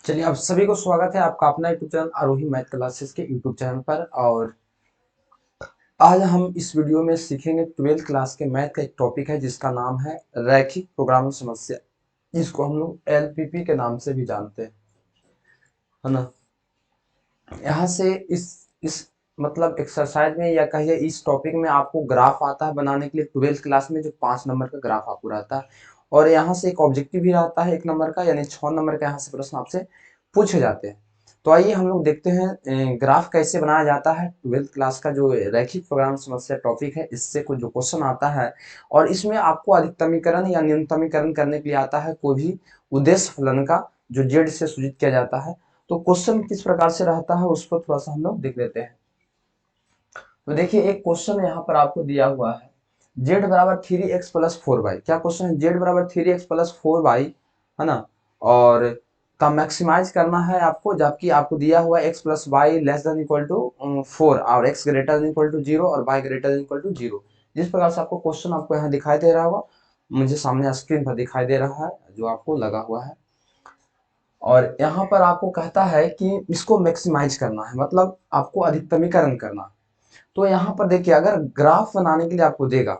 चलिए आप सभी को स्वागत है आपका अपना यूट्यूब चैनल आरोही मैथ क्लासेस के यूट्यूब चैनल पर। और आज हम इस वीडियो में सीखेंगे 12th क्लास के मैथ का एक टॉपिक है जिसका नाम है रैखिक प्रोग्रामिंग समस्या, जिसको हम लोग एलपीपी के नाम से भी जानते हैं, है ना। यहाँ से इस मतलब एक्सरसाइज में या कहिए इस टॉपिक में आपको ग्राफ आता है बनाने के लिए 12th क्लास में, जो 5 नंबर का ग्राफ आपको रहता है। और यहाँ से एक ऑब्जेक्टिव भी रहता है 1 नंबर का, यानी 6 नंबर का यहाँ से प्रश्न आपसे पूछे जाते हैं। तो आइए हम लोग देखते हैं ग्राफ कैसे बनाया जाता है। 12th क्लास का जो रैखिक प्रोग्राम समस्या टॉपिक है, इससे कुछ जो क्वेश्चन आता है और इसमें आपको अधिकतमीकरण या न्यूनतमीकरण करने के लिए आता है कोई भी उद्देश्य फलन का, जो जेड से सूचित किया जाता है। तो क्वेश्चन किस प्रकार से रहता है उस पर थोड़ा सा हम लोग देख लेते हैं। तो देखिए एक क्वेश्चन यहाँ पर आपको दिया हुआ है, z बराबर 3x+4y। क्या क्वेश्चन है? z बराबर 3x+4y, है ना। और का मैक्सिमाइज करना है आपको, जबकि आपको दिया हुआ है x+y < 4 और x > 0 और y > 0। जिस प्रकार से आपको क्वेश्चन आपको यहाँ दिखाई दे रहा होगा, मुझे सामने स्क्रीन पर दिखाई दे रहा है जो आपको लगा हुआ है। और यहाँ पर आपको कहता है कि इसको मैक्सिमाइज करना है, मतलब आपको अधिकतमीकरण करना है। तो यहाँ पर देखिए, अगर ग्राफ बनाने के लिए आपको देगा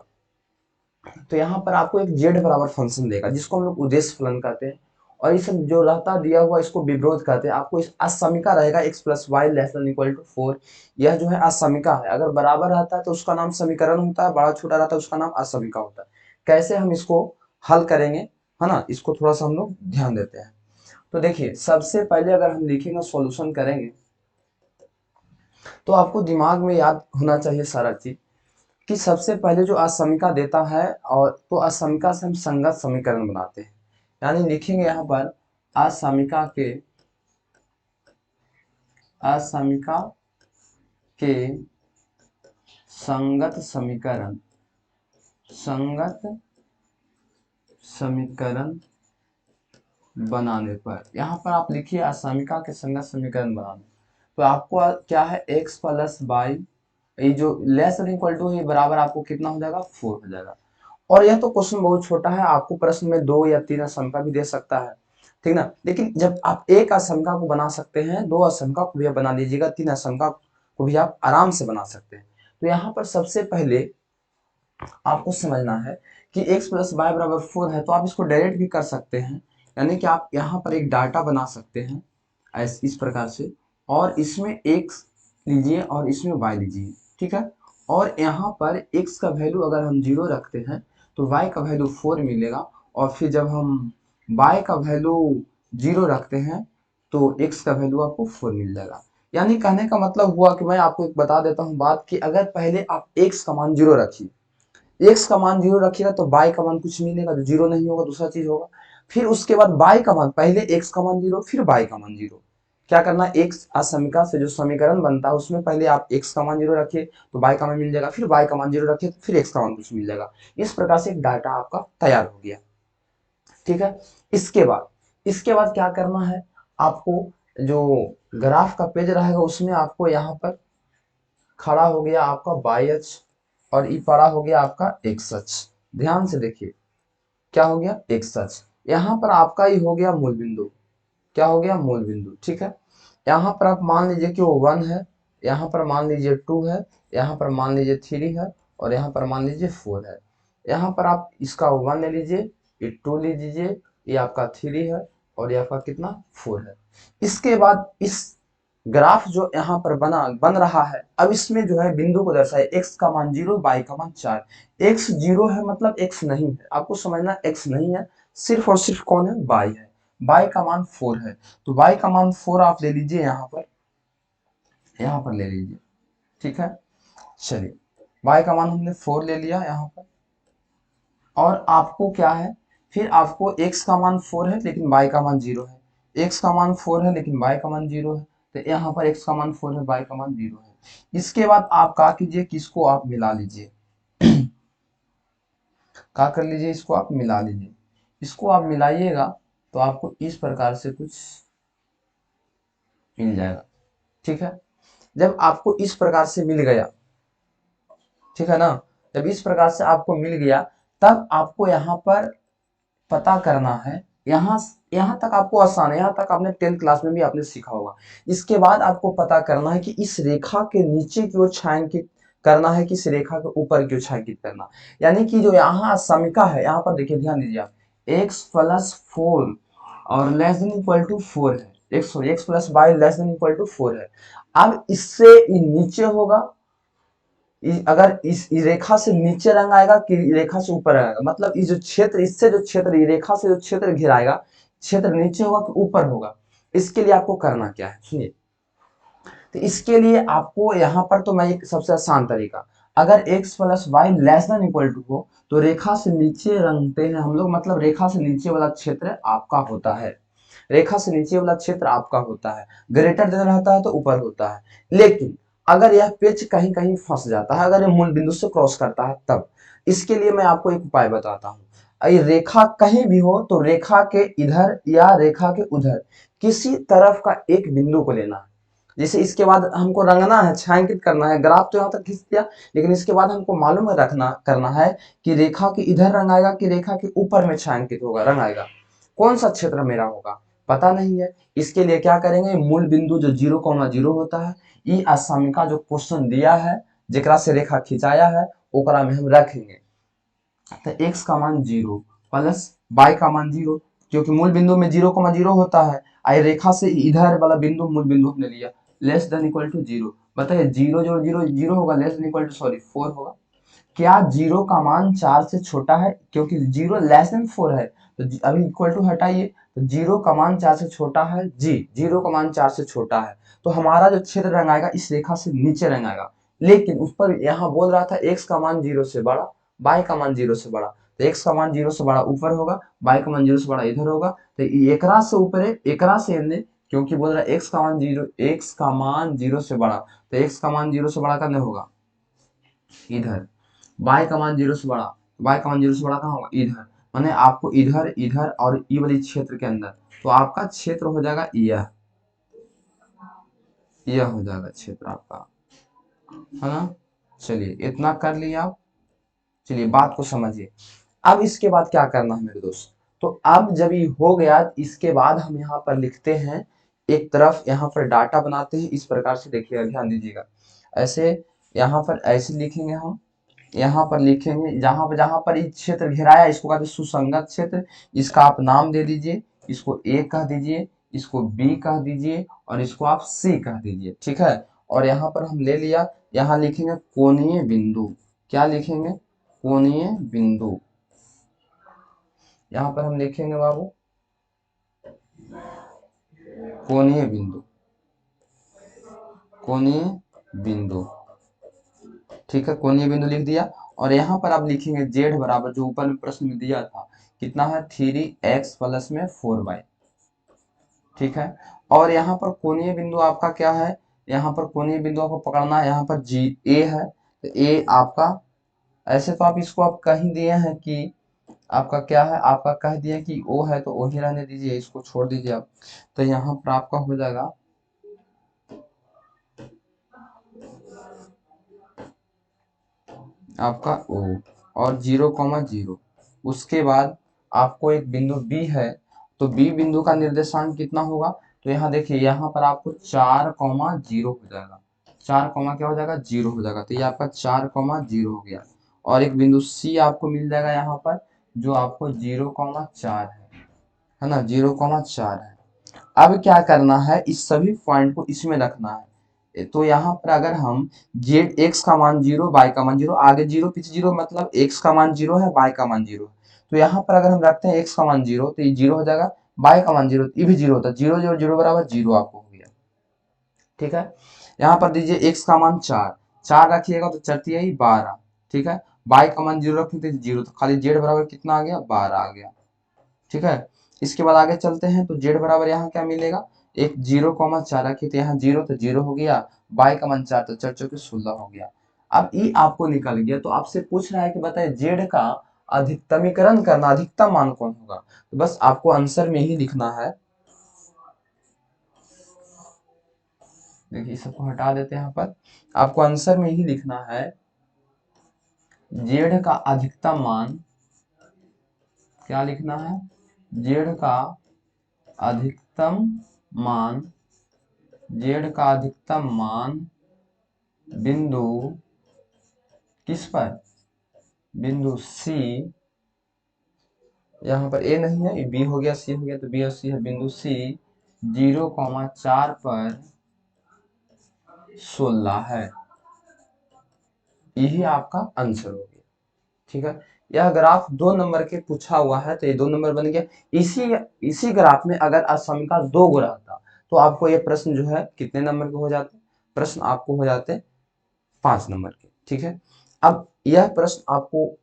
तो यहाँ पर आपको एक जेड बराबर फंक्शन देगा, जिसको हम लोग उद्देश्य फलन कहते हैं। और इस जो रहता दिया हुआ इसको विरोध कहते हैं। आपको इस असमीका रहेगा x+y < 4। यह जो है असमीका है, अगर बराबर रहता है तो उसका नाम समीकरण होता है, बड़ा छोटा रहता है उसका नाम असमीका होता है। कैसे हम इसको हल करेंगे, है ना, इसको थोड़ा सा हम लोग ध्यान देते हैं। तो देखिए सबसे पहले अगर हम लिखेंगे सॉल्यूशन करेंगे, तो आपको दिमाग में याद होना चाहिए सारा चीज, कि सबसे पहले जो असमीका देता है और तो असमीका से हम संगत समीकरण बनाते हैं। यानी लिखेंगे यहाँ पर असमीका के असमीका के संगत समीकरण संगत समीकरण बनाने पर, यहाँ पर आप लिखिए असमीका के संगत समीकरण बनाने। तो आपको क्या है, x+y, ये जो लेस देन इक्वल टू, ये बराबर आपको कितना हो जाएगा, 4 हो जाएगा। और यह तो क्वेश्चन बहुत छोटा है, आपको प्रश्न में 2 या 3 असमीका भी दे सकता है, ठीक ना। लेकिन जब आप एक असमीका को बना सकते हैं, 2 असमीका को भी आप बना लीजिएगा, 3 असमीका को भी आप आराम से बना सकते हैं। तो यहाँ पर सबसे पहले आपको समझना है कि x+y बराबर 4 है, तो आप इसको डायरेक्ट भी कर सकते हैं। यानी कि आप यहाँ पर एक डाटा बना सकते हैं इस प्रकार से, और इसमें x लीजिए और इसमें y लीजिए, ठीक है। और यहाँ पर x का वैल्यू अगर हम 0 रखते हैं तो y का वैल्यू 4 मिलेगा, और फिर जब हम y का वैल्यू 0 रखते हैं तो x का वैल्यू आपको 4 मिल जाएगा। यानी कहने का मतलब हुआ कि मैं आपको एक बता देता हूँ बात, कि अगर पहले आप x का मान 0 रखिए, x का मान 0 रखिएगा तो y का मान कुछ मिलेगा, जो 0 नहीं होगा दूसरा चीज होगा। फिर उसके बाद y का मान, पहले x का मान 0 फिर y का मान 0। क्या करना, x असमीका से जो समीकरण बनता है उसमें पहले आप x का मान 0 रखिए तो y का मान मिल जाएगा, फिर y का मान 0 रखिए तो फिर x का मान कुछ मिल जाएगा। इस प्रकार से एक डाटा आपका तैयार हो गया, ठीक है। इसके बाद क्या करना है आपको, जो ग्राफ का पेज रहेगा उसमें आपको यहाँ पर खड़ा हो गया आपका y अक्ष और ई पड़ा हो गया आपका x अक्ष। ध्यान से देखिए क्या हो गया, x अक्ष। यहाँ पर आपका ही हो गया मूल बिंदु। क्या हो गया, मूल बिंदु, ठीक है। यहाँ पर आप मान लीजिए कि वो 1 है, यहाँ पर मान लीजिए 2 है, यहाँ पर मान लीजिए 3 है, और यहाँ पर मान लीजिए 4 है। यहाँ पर आप इसका 1 ले लीजिए, ये 2 ले लीजिए, ये आपका 3 है, और ये आपका कितना, 4 है। इसके बाद इस ग्राफ जो यहाँ पर बन रहा है, अब इसमें जो है बिंदु को दर्शाए, x का मान 0, y का मान 4। x 0 है मतलब x नहीं है, आपको समझना x नहीं है, सिर्फ और सिर्फ कौन है, y है। y का मान 4 है, तो y का मान 4 आप ले लीजिए, यहाँ पर ले लीजिए, ठीक है। चलिए y का मान हमने 4 ले लिया यहाँ पर। और आपको क्या है, फिर आपको x का मान 4 है लेकिन y का मान 0 है, x का मान 4 है लेकिन y का मान 0 है, तो यहाँ पर x का मान 4 है, y का मान 0 है। इसके बाद आप क्या कीजिए कि इसको आप मिला लीजिए क्या कर लीजिए, इसको आप मिला लीजिए। इसको आप मिलाइएगा तो आपको इस प्रकार से कुछ मिल जाएगा, ठीक है। जब आपको इस प्रकार से मिल गया, ठीक है ना, जब इस प्रकार से आपको मिल गया, तब आपको यहाँ पर पता करना है यहाँ यहाँ तक आपको आसान है, यहाँ तक आपने 10th क्लास में भी आपने सीखा होगा। इसके बाद आपको पता करना है कि इस रेखा के नीचे की ओर छायांकित करना है कि इस रेखा के ऊपर की ओर छायांकित करना। यानी कि जो यहाँ समीका है, यहाँ पर देखिए, ध्यान दीजिए आप, x प्लस 4 और लेस देन इक्वल टू 4 है, x plus y less than equal to 4 है। अब इससे नीचे होगा, अगर इस रेखा से नीचे रंग आएगा कि रेखा से ऊपर आएगा, मतलब इस जो क्षेत्र, इससे जो क्षेत्र, रेखा से जो क्षेत्र घिराएगा, क्षेत्र नीचे होगा कि ऊपर होगा, इसके लिए आपको करना क्या है, सुनिए। तो इसके लिए आपको यहाँ पर तो मैं एक सबसे आसान तरीका, अगर x plus y less than equal to हो तो रेखा से नीचे रंगते हैं हम लोग, मतलब रेखा से नीचे वाला क्षेत्र आपका होता है, रेखा से नीचे वाला क्षेत्र आपका होता है, ग्रेटर देन रहता है तो ऊपर होता है। लेकिन अगर यह पेच कहीं कहीं फंस जाता है, अगर ये मूल बिंदु से क्रॉस करता है, तब इसके लिए मैं आपको एक उपाय बताता हूँ। ये रेखा कहीं भी हो तो रेखा के इधर या रेखा के उधर किसी तरफ का एक बिंदु को लेना है। जैसे इसके बाद हमको रंगना है, छायांकित करना है, ग्राफ तो यहाँ तक खींच दिया, लेकिन इसके बाद हमको मालूम है, रखना करना है कि रेखा के इधर रंग आएगा कि रेखा के ऊपर में छायांकित होगा, रंग आएगा, कौन सा क्षेत्र मेरा होगा पता नहीं है। इसके लिए क्या करेंगे, मूल बिंदु जो 0,0 होता है, ई आसामिका जो क्वेश्चन दिया है, जेकरा से रेखा खिंचाया है, ओकरा में हम रखेंगे। तो x का मान 0 प्लस y का मान 0, क्योंकि मूल बिंदु में 0,0 होता है, आई रेखा से इधर वाला बिंदु मूल बिंदु हमने लिया, लेस देन इक्वल टू 0। बताइए 0 जोड़ 0 0 होगा, less than equal to sorry 4 होगा। क्या 0 का मान 4 से छोटा है, क्योंकि 0 लेस देन 4 है, तो अभी इक्वल टू हटाइए, तो 0 का मान 4 से छोटा है, जी 0 का मान 4 से छोटा है, तो हमारा जो क्षेत्र रंग आएगा इस रेखा से नीचे रंग आएगा। लेकिन उस पर यहाँ बोल रहा था x का मान 0 से बड़ा, y का मान 0 से बड़ा, तो x का मान 0 से बड़ा ऊपर होगा, y का मान 0 से बड़ा इधर होगा, तो एकरा से ऊपर है, एकरा से हमने, क्योंकि बोल रहा है x का मान 0, x का मान 0 से बड़ा, तो x का मान 0 से बड़ा करने होगा इधर, y का मान 0 से बड़ा, y का मान 0 से बड़ा कहाँ होगा इधर, माने आपको इधर इधर और ई वाली क्षेत्र के अंदर, तो आपका क्षेत्र हो जाएगा यह हो जाएगा क्षेत्र आपका, है ना। चलिए इतना कर लिया आप, चलिए बात को समझिए। अब इसके बाद क्या करना है मेरे दोस्त, तो अब जब ये हो गया, इसके बाद हम यहाँ पर लिखते हैं, एक तरफ यहाँ पर डाटा बनाते हैं इस प्रकार से, देखिएगा ध्यान दीजिएगा, ऐसे यहाँ पर ऐसे लिखेंगे हम, यहाँ पर लिखेंगे जहां पर ये क्षेत्र घेराया, इसको कहते हैं सुसंगत क्षेत्र, इसका आप नाम दे दीजिए, इसको ए कह दीजिए, इसको बी कह दीजिए और इसको आप सी कह दीजिए, ठीक है। और यहाँ पर हम ले लिया, यहाँ लिखेंगे कोणीय बिंदु, क्या लिखेंगे, कोणीय बिंदु, यहाँ पर हम लिखेंगे बाबू कोणीय बिंदु, कोणीय बिंदु, ठीक है, कोणीय बिंदु लिख दिया। और यहाँ पर आप लिखेंगे जेड बराबर, जो ऊपर में प्रश्न में दिया था, कितना है 3x प्लस में 4y, ठीक है। और यहाँ पर कोणीय बिंदु आपका क्या है, यहाँ पर कोणीय बिंदु आपको पकड़ना है, यहाँ पर जी ए है, तो ए आपका, ऐसे तो आप इसको आप कह ही दिए हैं कि आपका क्या है, आपका कह दिए कि ओ है, तो ओ ही रहने दीजिए, इसको छोड़ दीजिए आप। तो यहाँ पर आपका हो जाएगा आपका ओ, और 0,0, उसके बाद आपको एक बिंदु बी है, तो बी बिंदु का निर्देशांक कितना होगा, तो यहाँ देखिए, यहाँ पर आपको 4,0 हो जाएगा, 4, क्या हो जाएगा 0 हो जाएगा, तो ये आपका 4,0 हो गया। और एक बिंदु सी आपको मिल जाएगा यहाँ पर, जो आपको 0,4 है ना, 0,4 है। अब क्या करना है, इस सभी पॉइंट को इसमें रखना है, तो यहाँ पर अगर हम जेड एक्स का मान 0, वाई का मान 0, आगे 0 पीछे 0, मतलब एक्स का मान 0 है, वाई का मान 0 है, तो यहाँ पर अगर हम रखते हैं एक्स का मान 0, तो ये 0 हो जाएगा, वाई का मान 0, ये भी 0 होता है, 0 0 0 बराबर 0 आपको हो गया, ठीक है। यहाँ पर दीजिए एक्स का मान 4, 4 रखिएगा तो चरती आई 12, ठीक है। वाई का मान 0 रखेंगे तो 0, तो खाली जेड बराबर कितना आ गया, 12 आ गया, ठीक है। इसके बाद आगे चलते हैं, तो जेड बराबर यहाँ क्या मिलेगा, एक 0,4 रखिए, तो यहाँ 0 तो 0 हो गया, बाई का मान 4, तो 4 चौके 16 हो गया। अब ई आपको निकल गया, तो आपसे पूछ रहा है कि बताइए जेड का अधिकतमीकरण करना, अधिकतम मान कौन होगा, तो बस आपको आंसर में ही लिखना है, देखिए सबको हटा देते हैं, यहाँ पर आपको आंसर में ही लिखना है, जेड का अधिकतम मान क्या लिखना है, जेड का अधिकतम मान, जेड का अधिकतम मान बिंदु किस पर, बिंदु सी, यहाँ पर ए नहीं है, बी हो गया, सी हो गया, तो बी और सी है, बिंदु सी 0,4 पर 16 है। यही आपका आंसर हो गया। ठीक है, यह ग्राफ 2 नंबर के पूछा हुआ है, तो ये 2 नंबर बन गया। इसी ग्राफ में अगर असमिका 2 गुना था तो आपको ये प्रश्न जो है कितने नंबर के हो जाते, प्रश्न आपको हो जाते 5 नंबर के। ठीक है, अब यह प्रश्न आपको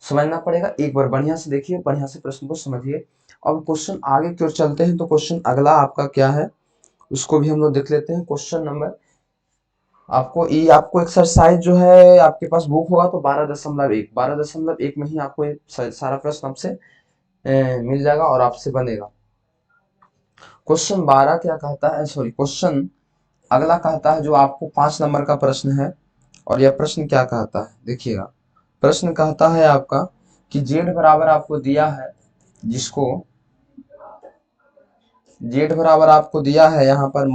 समझना पड़ेगा, एक बार बढ़िया से देखिए, बढ़िया से प्रश्न को समझिए। अब क्वेश्चन आगे की ओर चलते हैं, तो क्वेश्चन अगला आपका क्या है उसको भी हम लोग देख लेते हैं। क्वेश्चन नंबर आपको एक्सरसाइज जो है आपके पास बुक होगा तो 12.1 में ही आपको ये सारा प्रश्न आपसे मिल जाएगा और आपसे बनेगा। क्वेश्चन 12 क्या कहता है, सॉरी क्वेश्चन अगला कहता है जो आपको 5 नंबर का प्रश्न है। और यह प्रश्न क्या कहता है, देखिएगा, प्रश्न कहता है आपका कि जेड बराबर आपको दिया है, जिसको जेड बराबर आपको दिया है यहाँ पर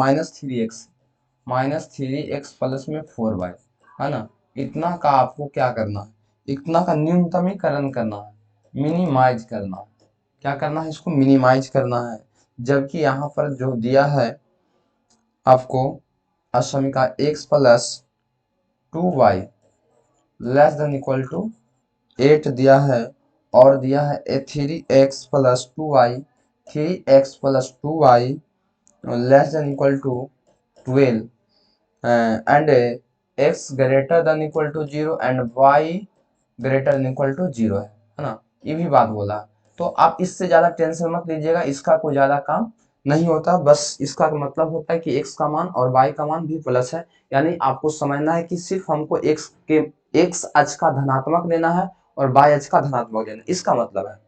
-3x प्लस में 4y, है ना। इतना का आपको क्या करना है, इतना का न्यूनतमीकरण करना है, मिनिमाइज करना है। क्या करना है, इसको मिनिमाइज करना है। जबकि यहाँ पर जो दिया है आपको असमीका x plus 2y less than equal to 8 दिया है, और दिया है 3x plus 2y, 3x plus 2y less than equal to 12 and x greater than equal to 0 and y greater than equal to 0 है ना। ये भी बात बोला, तो आप इससे ज्यादा टेंशन मत लीजिएगा, इसका कोई ज्यादा काम नहीं होता। बस इसका मतलब होता है कि x का मान और y का मान भी प्लस है, यानी आपको समझना है कि सिर्फ हमको x अक्ष का धनात्मक लेना है और y अक्ष का धनात्मक लेना है, इसका मतलब है।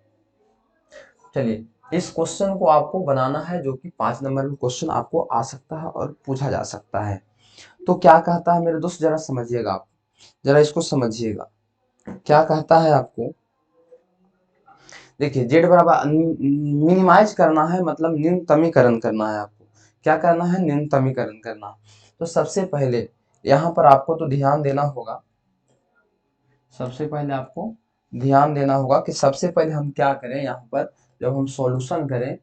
चलिए, इस क्वेश्चन को आपको बनाना है, जो कि 5 नंबर में क्वेश्चन आपको आ सकता है और पूछा जा सकता है। तो क्या कहता है मेरे दोस्त, जरा समझिएगा, आप जरा इसको समझिएगा। क्या कहता है आपको, देखिए जेड बराबर मिनिमाइज करना है, मतलब न्यूनतमीकरण करना है आपको। क्या करना है, न्यूनतमीकरण करना। तो सबसे पहले यहाँ पर आपको तो ध्यान देना होगा, सबसे पहले आपको ध्यान देना होगा कि सबसे पहले हम क्या करें, यहाँ पर जब हम सॉल्यूशन करें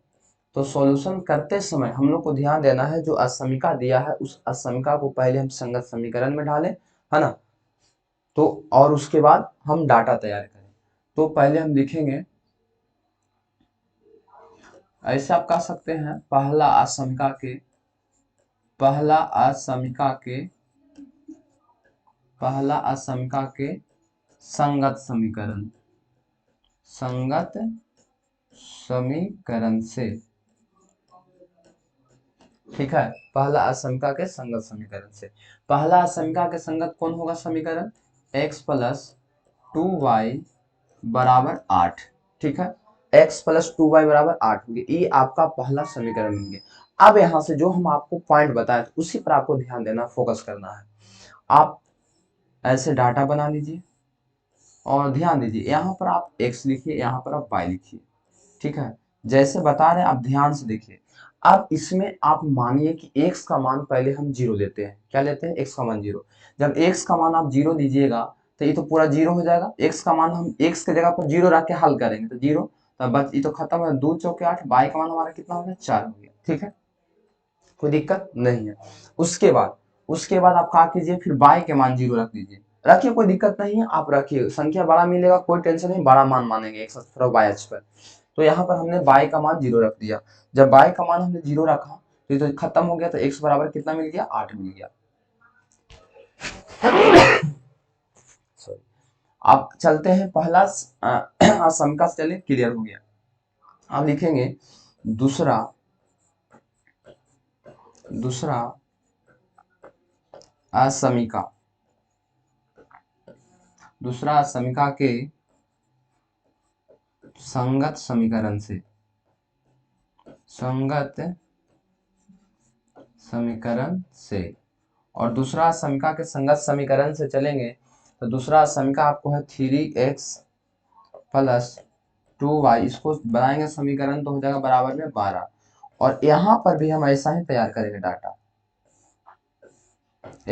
तो सॉल्यूशन करते समय हम लोग को ध्यान देना है, जो असमीका दिया है उस असमीका को पहले हम संगत समीकरण में डालें, है ना। तो और उसके बाद हम डाटा तैयार करें। तो पहले हम लिखेंगे, ऐसे आप कह सकते हैं, पहला असमीका के संगत समीकरण से, ठीक है। पहला असमीका के संगत समीकरण से, पहला असमीका के संगत कौन होगा समीकरण, x प्लस 2y बराबर 8, ठीक है। x प्लस 2y बराबर 8 होंगे, ये आपका पहला समीकरण होंगे। अब यहाँ से जो हम आपको पॉइंट बताए थे उसी पर आपको ध्यान देना, फोकस करना है। आप ऐसे डाटा बना लीजिए और ध्यान दीजिए, यहाँ पर आप x लिखिए, यहाँ पर आप y लिखिए, ठीक है। जैसे बता रहे हैं आप ध्यान से देखिए। अब इसमें आप मानिए कि x का मान पहले हम 0 लेते हैं, क्या लेते हैं, x का मान 0। जब x का मान आप 0 दीजिएगा तो ये तो पूरा 0 हो जाएगा। x का मान हम x के जगह पर 0 रख के हल करेंगे तो 0, तब बस ये तो खत्म है, 2 चौके 8, y का मान हमारा कितना हो गया, 4 हो गया, ठीक है, कोई दिक्कत नहीं है। उसके बाद आप क्या कीजिए, फिर y के मान 0 रख दीजिए, रखिए, कोई दिक्कत नहीं है, आप रखिए, संख्या बड़ा मिलेगा, कोई टेंशन नहीं, बड़ा मान मानेंगे एक तरफ y अक्ष पर। तो यहाँ पर हमने y का मान 0 रख दिया। जब y का मान हमने 0 रखा तो ये तो खत्म हो गया, तो x बराबर कितना मिल गया, 8 मिल गया। सॉरी, अब चलते हैं पहला समीका से, चलिए क्लियर हो गया। अब लिखेंगे दूसरा असमीका, दूसरा असमीका के संगत समीकरण से, और दूसरा समीका के संगत समीकरण से चलेंगे तो दूसरा समीका आपको है 3x प्लस 2y, इसको बनाएंगे समीकरण तो हो जाएगा बराबर में 12। और यहाँ पर भी हम ऐसा ही तैयार करेंगे डाटा,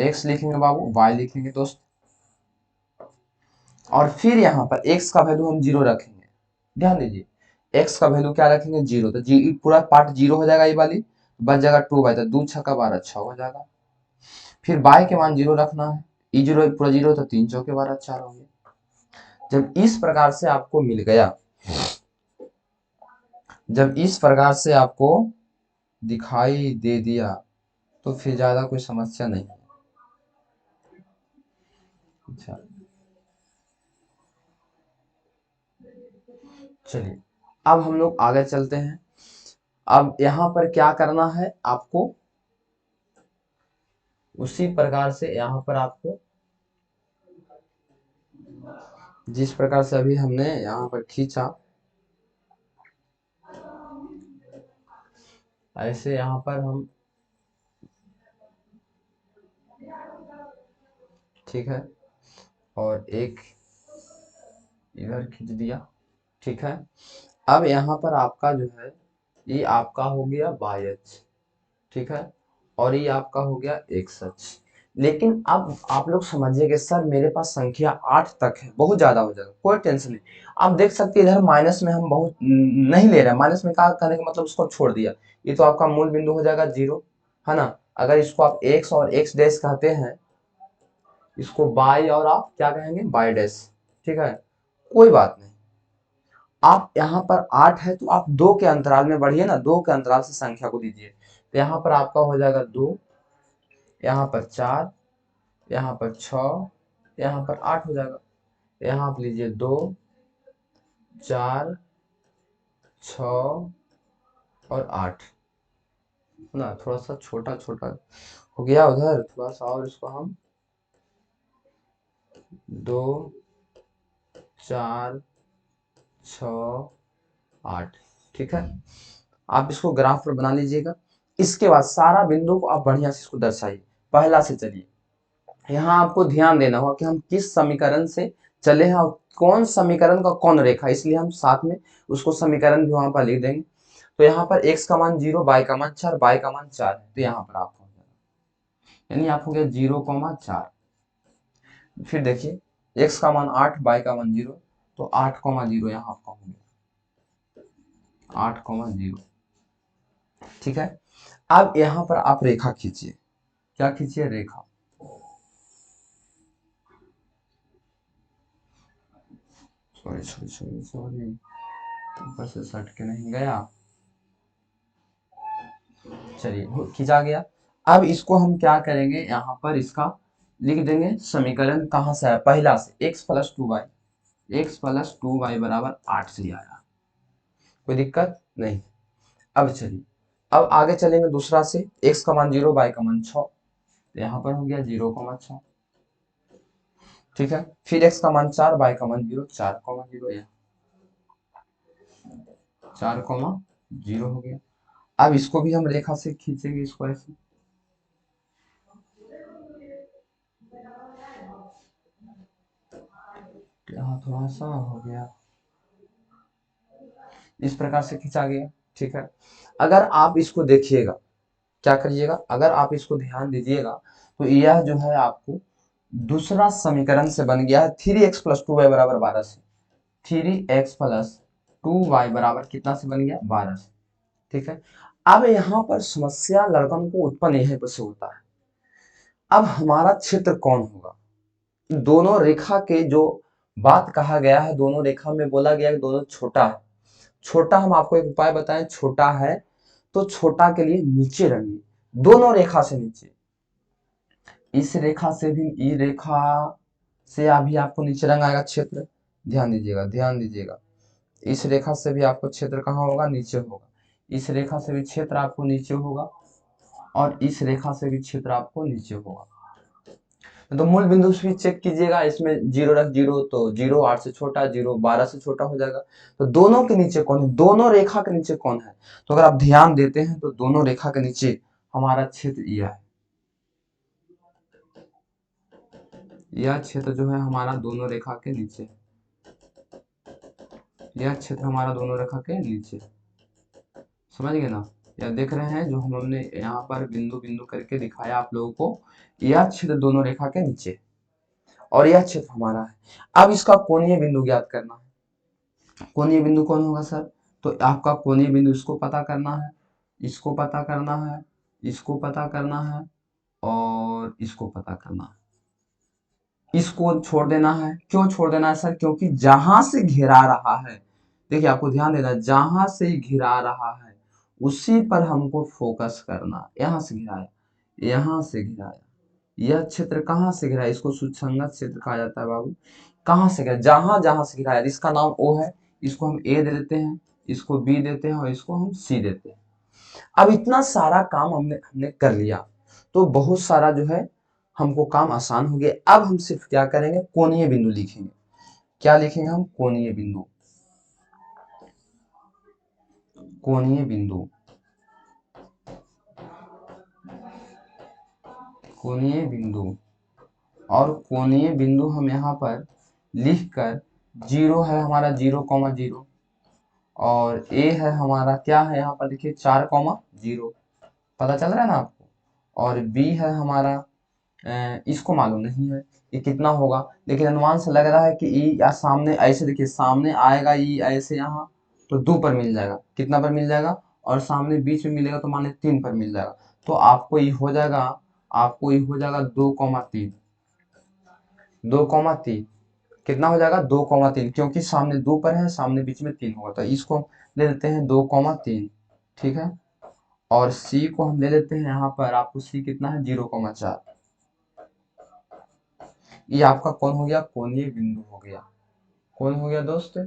x लिखेंगे बाबू, y लिखेंगे दोस्त, और फिर यहाँ पर x का वैल्यू हम 0 रखेंगे। ध्यान दीजिए, x का वैल्यू क्या रखेंगे 0, तो जी पूरा पार्ट 0 हो जाएगा, ये वाली बच जाएगा 2y, तो 2 छक्का 12 6 हो जाएगा। फिर y के मान 0 रखना है, ई 0 पूरा 0, तो 3 चौके 12 4 हो गया। जब इस प्रकार से आपको मिल गया, जब इस प्रकार से आपको दिखाई दे दिया, तो फिर ज्यादा कोई समस्या नहीं है। अच्छा चलिए, अब हम लोग आगे चलते हैं। अब यहाँ पर क्या करना है आपको, उसी प्रकार से यहाँ पर आपको जिस प्रकार से अभी हमने यहाँ पर खींचा, ऐसे यहाँ पर हम, ठीक है, और एक इधर खींच दिया, ठीक है। अब यहाँ पर आपका जो है, ये आपका हो गया वाई एच, ठीक है, और ये आपका हो गया एक्स एच। लेकिन अब आप लोग समझिए कि सर मेरे पास संख्या 8 तक है, बहुत ज्यादा हो जाएगा, कोई टेंशन नहीं। आप देख सकते हैं इधर माइनस में हम बहुत नहीं ले रहे हैं, माइनस में क्या करने का मतलब उसको छोड़ दिया, ये तो आपका मूल बिंदु हो जाएगा 0, है ना। अगर इसको आप एक्स और एक्स डैश कहते हैं, इसको बाई और आप क्या कहेंगे बाई डैश, ठीक है, कोई बात नहीं। आप यहाँ पर 8 है तो आप 2 के अंतराल में बढ़िए ना, 2 के अंतराल से संख्या को दीजिए, तो यहाँ पर आपका हो जाएगा 2, यहाँ पर 4, यहाँ पर 6, यहाँ पर 8 हो जाएगा। यहाँ आप लीजिए 2 4 6 और 8, ना थोड़ा सा छोटा छोटा हो गया उधर, थोड़ा सा और इसको हम 2 4 6 8, ठीक है। आप इसको ग्राफ पर बना लीजिएगा। इसके बाद सारा बिंदु को आप बढ़िया से इसको दर्शाइए, पहला से चलिए। यहाँ आपको ध्यान देना होगा कि हम किस समीकरण से चले हैं और कौन समीकरण का कौन रेखा, इसलिए हम साथ में उसको समीकरण भी वहां पर लिख देंगे। तो यहाँ पर x का मान 0, y का मान 4, y का मान 4 है, तो यहाँ पर आप हो जाएगा, यानी आप हो गया 0,4। फिर देखिए x का मान 8, y का मान 0, तो 8,0 यहाँ आपका हो गया 8,0, ठीक है। अब यहाँ पर आप रेखा खींचिए, क्या खींचिए रेखा, सॉरी सॉरी सॉरी सॉरी, ऊपर से सट के नहीं गया, चलिए खींचा गया। अब इसको हम क्या करेंगे, यहाँ पर इसका लिख देंगे समीकरण, कहाँ से आया, पहला से x plus 2y, x plus 2y बराबर 8 से आया, कोई दिक्कत नहीं। अब चलिए, अब आगे चलेंगे दूसरा से, x का मान 0, y का मान 6, तो यहाँ पर हो गया 0,6, ठीक है। फिर x का मान 4, y का मान 0, 4,0, यहाँ 4,0 हो गया। अब इसको भी हम रेखा से खींचेंगे, इसको ऐसे, यहाँ थोड़ा सा हो गया, इस प्रकार से खींचा गया, ठीक है। अगर आप इसको देखिएगा, क्या करिएगा, अगर आप इसको ध्यान दीजिएगा, तो यह जो है आपको दूसरा समीकरण से बन गया है 3x प्लस 2y बराबर 12 से, 3x प्लस 2y बराबर कितना से बन गया 12 से, ठीक है। अब यहाँ पर समस्या लड़कन को उत्पन्न यहीं पर से होता है, अब हमारा क्षेत्र कौन होगा, दोनों रेखा के जो बात कहा गया है, दोनों रेखा में बोला गया है दोनों छोटा है, छोटा हम आपको एक उपाय बताएं, छोटा है तो छोटा के लिए नीचे रंगिए, दोनों रेखा से नीचे, इस रेखा से भी, ई रेखा से अभी आपको नीचे रंग आएगा क्षेत्र, ध्यान दीजिएगा ध्यान दीजिएगा, इस रेखा से भी आपको क्षेत्र कहाँ होगा नीचे होगा, इस रेखा से भी क्षेत्र आपको नीचे होगा, और इस रेखा से भी क्षेत्र आपको नीचे होगा। तो मूल बिंदु भी चेक कीजिएगा, इसमें 0 रख 0, तो 0 8 से छोटा, 0 12 से छोटा हो जाएगा, तो दोनों के नीचे कौन है, दोनों रेखा के नीचे कौन है, तो अगर आप ध्यान देते हैं तो दोनों रेखा के नीचे हमारा क्षेत्र यह है, यह क्षेत्र जो है हमारा दोनों रेखा के नीचे है, यह क्षेत्र हमारा दोनों रेखा के नीचे, समझ गए ना। यह देख रहे हैं जो हमने यहाँ पर बिंदु बिंदु करके दिखाया आप लोगों को, यह क्षेत्र दोनों रेखा के नीचे और यह क्षेत्र हमारा है। अब इसका कोणीय बिंदु ज्ञात करना है। कोणीय बिंदु कौन होगा सर? तो आपका कोणीय बिंदु इसको पता करना है, इसको पता करना है, इसको पता करना है और इसको पता करना है। इसको छोड़ देना है। क्यों छोड़ देना है सर? क्योंकि जहां से घिरा रहा है, देखिए आपको ध्यान देना, जहां से घिरा रहा है उसी पर हमको फोकस करना। यहां से घिराया, यहां से घिराया, यह क्षेत्र कहाँ से घिराया? इसको सुसंगत क्षेत्र कहा जाता है बाबू। कहाँ से घिराया? जहां जहां से घिराया, इसका नाम ओ है, इसको हम ए दे देते हैं, इसको बी देते हैं और इसको हम सी देते हैं। अब इतना सारा काम हमने हमने कर लिया, तो बहुत सारा जो है हमको काम आसान हो गया। अब हम सिर्फ क्या करेंगे? कोणीय बिंदु लिखेंगे। क्या लिखेंगे हम? कोणीय बिंदु। कोणीय बिंदु, कोणीय बिंदु। और कोणीय बिंदु हम यहाँ पर लिखकर, जीरो है हमारा 0,0 और ए है हमारा क्या है यहाँ पर देखिए 4,0, पता चल रहा है ना आपको। और बी है हमारा इसको मालूम नहीं है ये कितना होगा, लेकिन अनुमान से लग रहा है कि ई या सामने ऐसे, देखिए सामने आएगा ई ऐसे यहाँ, तो 2 पर मिल जाएगा। कितना पर मिल जाएगा? और सामने बीच में मिलेगा तो मान लीजिए 3 पर मिल जाएगा। तो आपको ये हो जाएगा, आपको ये हो जाएगा 2,3, 2,3 कितना हो जाएगा? 2,3, क्योंकि सामने 2 पर है, सामने बीच में 3 होगा, तो इसको ले लेते हैं 2,3, ठीक है। और सी को हम ले लेते हैं यहाँ पर, आपको सी कितना है? 0,4। ये आपका कौन हो गया? कोणीय बिंदु हो गया। कौन हो गया दोस्त?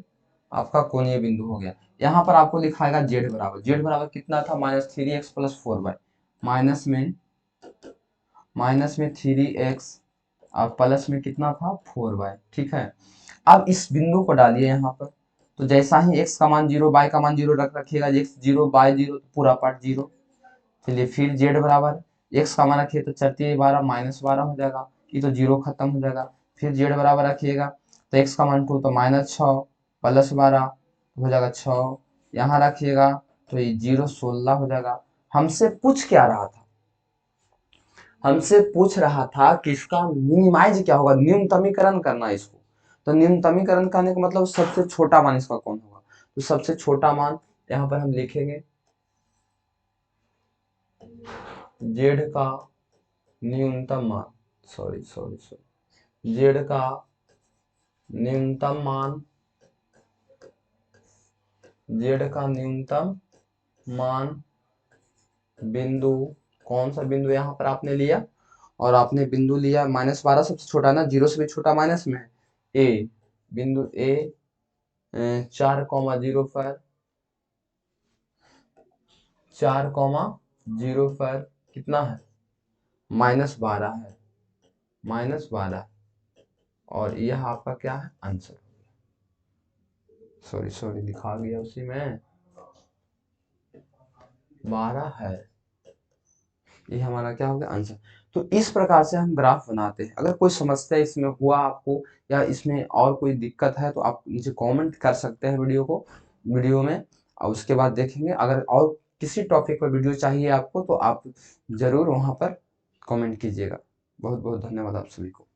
आपका कोणीय बिंदु हो गया। यहाँ पर आपको लिखाएगा जेड बराबर, जेड बराबर कितना था? -3x + 4y, माइनस में 3x और प्लस में कितना था? 4y, ठीक है। अब इस बिंदु को डालिए यहाँ पर, तो जैसा ही x का मान 0, y का मान 0 रख रखिएगा, x 0 y 0 तो पूरा पार्ट 0। चलिए फिर z बराबर, x का मान रखिए तो 4×12 -12 हो जाएगा, ये तो 0 खत्म हो जाएगा। फिर z बराबर रखिएगा तो x का मान 2 तो -6 + 12 हो जाएगा 6, यहाँ रखिएगा तो ये 0 16 हो जाएगा। हमसे पूछ क्या रहा था? हमसे पूछ रहा था कि इसका मिनिमाइज क्या होगा, न्यूनतमीकरण करना है इसको। तो न्यूनतमीकरण करने का मतलब सबसे छोटा मान इसका कौन होगा? तो सबसे छोटा मान यहाँ पर हम लिखेंगे जेड का न्यूनतम मान, सॉरी सॉरी सॉरी, जेड का न्यूनतम मान, जेड का न्यूनतम मान बिंदु, कौन सा बिंदु यहाँ पर आपने लिया? और आपने बिंदु लिया -12 सबसे छोटा ना, 0 से भी छोटा माइनस में है, ए, बिंदु ए 4,0 पर, 4,0 पर कितना है? -12 है, -12। और यह आपका क्या है? आंसर। सॉरी सॉरी लिखा गया उसी में, 12 है, ये हमारा क्या हो गया? आंसर। तो इस प्रकार से हम ग्राफ बनाते हैं। अगर कोई समस्या इसमें हुआ आपको या इसमें और कोई दिक्कत है तो आप नीचे कमेंट कर सकते हैं वीडियो में, और उसके बाद देखेंगे। अगर और किसी टॉपिक पर वीडियो चाहिए आपको तो आप जरूर वहाँ पर कमेंट कीजिएगा। बहुत बहुत धन्यवाद आप सभी को।